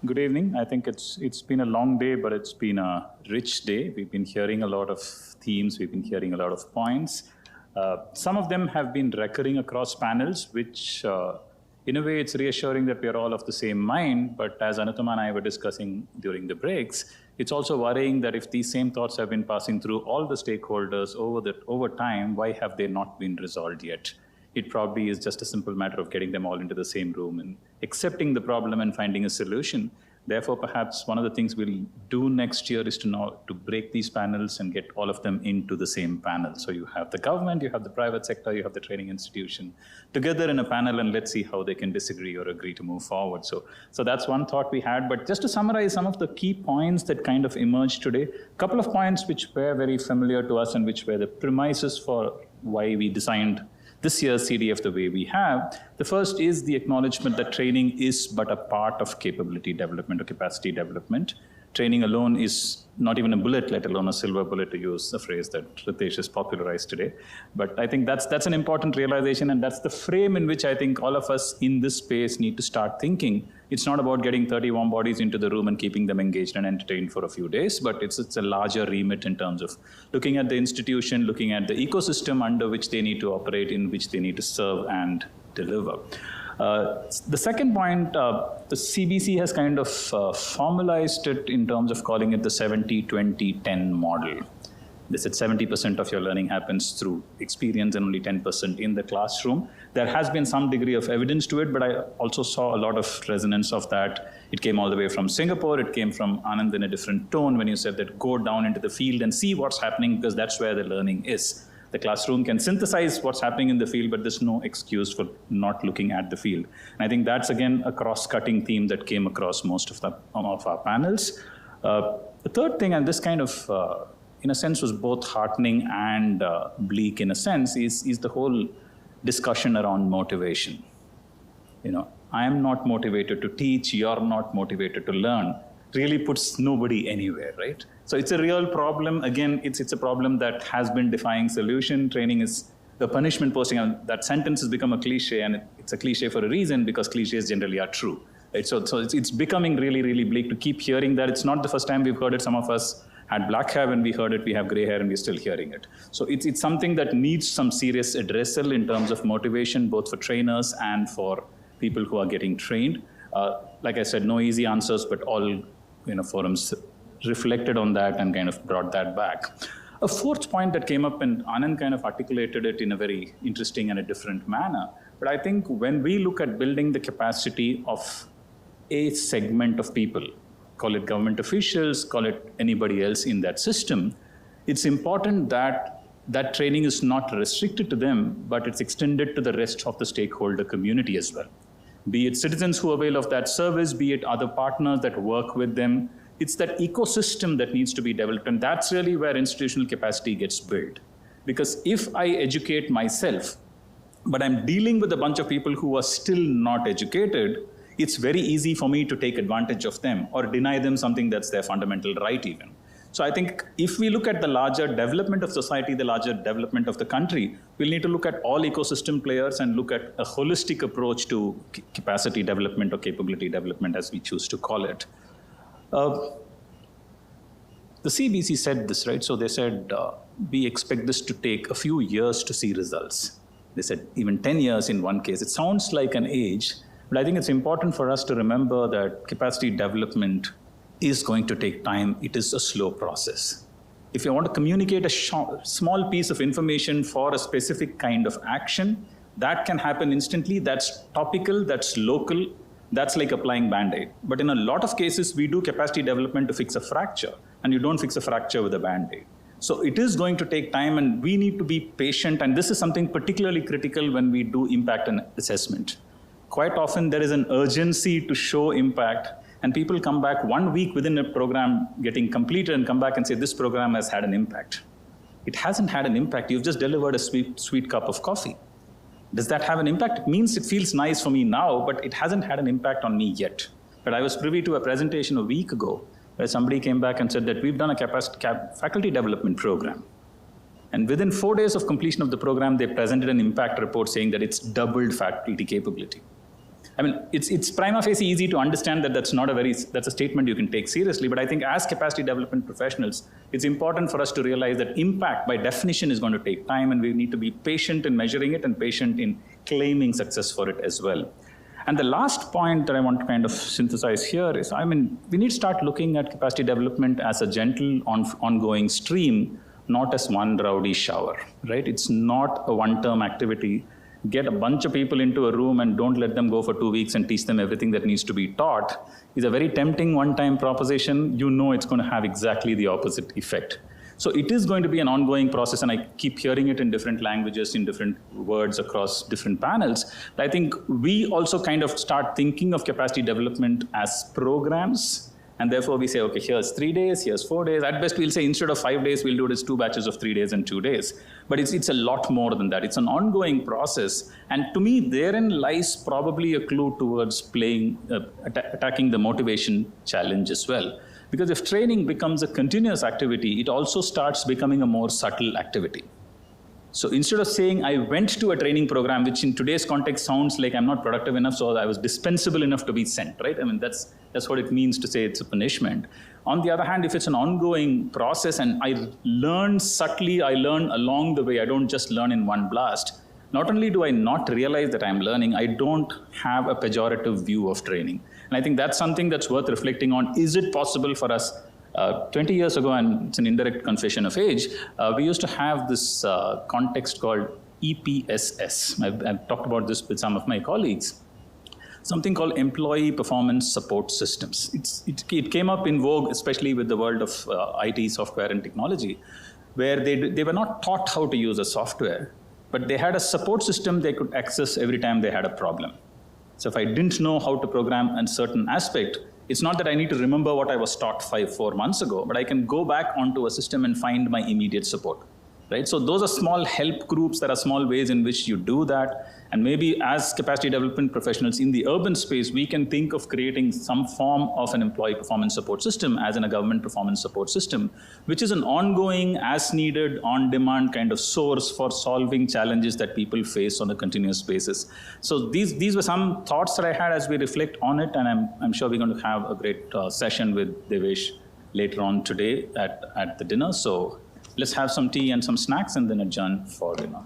Good evening. I think it's been a long day, but it's been a rich day. We've been hearing a lot of themes. We've been hearing a lot of points. Some of them have been recurring across panels, which in a way it's reassuring that we are all of the same mind. But as Anutama and I were discussing during the breaks, it's also worrying that if these same thoughts have been passing through all the stakeholders over time, why have they not been resolved yet? It probably is just a simple matter of getting them all into the same room and accepting the problem and finding a solution. Therefore, perhaps one of the things we'll do next year is to break these panels and get all of them into the same panel. So you have the government, you have the private sector, you have the training institution together in a panel, and let's see how they can disagree or agree to move forward. So that's one thought we had. But just to summarize some of the key points that kind of emerged today, a couple of points which were very familiar to us and which were the premises for why we designed this year's CDF the way we have. The first is the acknowledgement that training is but a part of capability development or capacity development. Training alone is not even a bullet, let alone a silver bullet, to use a phrase that Ritesh has popularized today. But I think that's an important realization, and that's the frame in which I think all of us in this space need to start thinking. It's not about getting 30 warm bodies into the room and keeping them engaged and entertained for a few days, but it's a larger remit in terms of looking at the institution, looking at the ecosystem under which they need to operate, in which they need to serve and deliver. The second point, the CBC has kind of formalized it in terms of calling it the 70-20-10 model. They said 70% of your learning happens through experience and only 10% in the classroom. There has been some degree of evidence to it, but I also saw a lot of resonance of that. It came all the way from Singapore. It came from Anand in a different tone when you said that go down into the field and see what's happening, because that's where the learning is. The classroom can synthesize what's happening in the field, but there's no excuse for not looking at the field. And I think that's, again, a cross-cutting theme that came across most of our panels. The third thing, and this kind of, in a sense, was both heartening and bleak in a sense, is the whole discussion around motivation. You know, I am not motivated to teach, you're not motivated to learn, really puts nobody anywhere, right? So it's a real problem. Again, it's a problem that has been defying solution. Training is the punishment posting, and that sentence has become a cliche, and it's a cliche for a reason, because cliches generally are true. Right? So it's becoming really, really bleak to keep hearing that. It's not the first time we've heard it. Some of us had black hair when we heard it, we have gray hair and we're still hearing it. So it's something that needs some serious addressal in terms of motivation, both for trainers and for people who are getting trained. Like I said, no easy answers, but all forums reflected on that and kind of brought that back. A fourth point that came up, and Anand kind of articulated it in a very interesting and a different manner, but I think when we look at building the capacity of a segment of people, call it government officials, call it anybody else in that system, it's important that that training is not restricted to them, but it's extended to the rest of the stakeholder community as well. Be it citizens who avail of that service, be it other partners that work with them. It's that ecosystem that needs to be developed, and that's really where institutional capacity gets built. Because if I educate myself, but I'm dealing with a bunch of people who are still not educated, it's very easy for me to take advantage of them or deny them something that's their fundamental right even. So I think if we look at the larger development of society, the larger development of the country, we'll need to look at all ecosystem players and look at a holistic approach to capacity development or capability development, as we choose to call it. The CBC said this, right? So they said, we expect this to take a few years to see results. They said even 10 years in one case. It sounds like an age, but I think it's important for us to remember that capacity development is going to take time. It is a slow process. If you want to communicate a small piece of information for a specific kind of action, that can happen instantly. That's topical, that's local, that's like applying Band-Aid. But in a lot of cases, we do capacity development to fix a fracture, and you don't fix a fracture with a Band-Aid. So it is going to take time, and we need to be patient, and this is something particularly critical when we do impact and assessment. Quite often, there is an urgency to show impact, and people come back 1 week within a program getting completed and come back and say, this program has had an impact. It hasn't had an impact. You've just delivered a sweet cup of coffee. Does that have an impact? It means it feels nice for me now, but it hasn't had an impact on me yet. But I was privy to a presentation a week ago where somebody came back and said that we've done a faculty development program. And within 4 days of completion of the program, they presented an impact report saying that it's doubled faculty capability. I mean, it's prima facie easy to understand that that's a statement you can take seriously. But I think as capacity development professionals, it's important for us to realize that impact by definition is going to take time, and we need to be patient in measuring it and patient in claiming success for it as well. And the last point that I want to kind of synthesize here is, I mean, we need to start looking at capacity development as a gentle, ongoing stream, not as one rowdy shower, right? It's not a one-term activity. Get a bunch of people into a room and don't let them go for 2 weeks and teach them everything that needs to be taught is a very tempting one-time proposition. You know it's going to have exactly the opposite effect. So it is going to be an ongoing process, and I keep hearing it in different languages, in different words across different panels. But I think we also kind of start thinking of capacity development as programs. And therefore we say, okay, here's 3 days, here's 4 days. At best, we'll say instead of 5 days, we'll do it as 2 batches of 3 days and 2 days. But it's a lot more than that. It's an ongoing process. And to me, therein lies probably a clue towards attacking the motivation challenge as well. Because if training becomes a continuous activity, it also starts becoming a more subtle activity. So instead of saying, I went to a training program, which in today's context sounds like I'm not productive enough, so I was dispensable enough to be sent, right? I mean, that's what it means to say it's a punishment. On the other hand, if it's an ongoing process and I learn subtly, I learn along the way, I don't just learn in one blast. Not only do I not realize that I'm learning, I don't have a pejorative view of training. And I think that's something that's worth reflecting on. Is it possible for us? 20 years ago, and it's an indirect confession of age, we used to have this context called EPSS. I've talked about this with some of my colleagues. Something called Employee Performance Support Systems. It came up in vogue, especially with the world of IT, software, and technology, where they were not taught how to use a software, but they had a support system they could access every time they had a problem. So if I didn't know how to program a certain aspect, it's not that I need to remember what I was taught 4 months ago, but I can go back onto a system and find my immediate support, right? So those are small help groups. There are small ways in which you do that. And maybe as capacity development professionals in the urban space, we can think of creating some form of an employee performance support system as in a government performance support system, which is an ongoing, as needed, on-demand kind of source for solving challenges that people face on a continuous basis. So these were some thoughts that I had as we reflect on it, and I'm sure we're going to have a great session with Devesh later on today at the dinner. So let's have some tea and some snacks and then adjourn for dinner.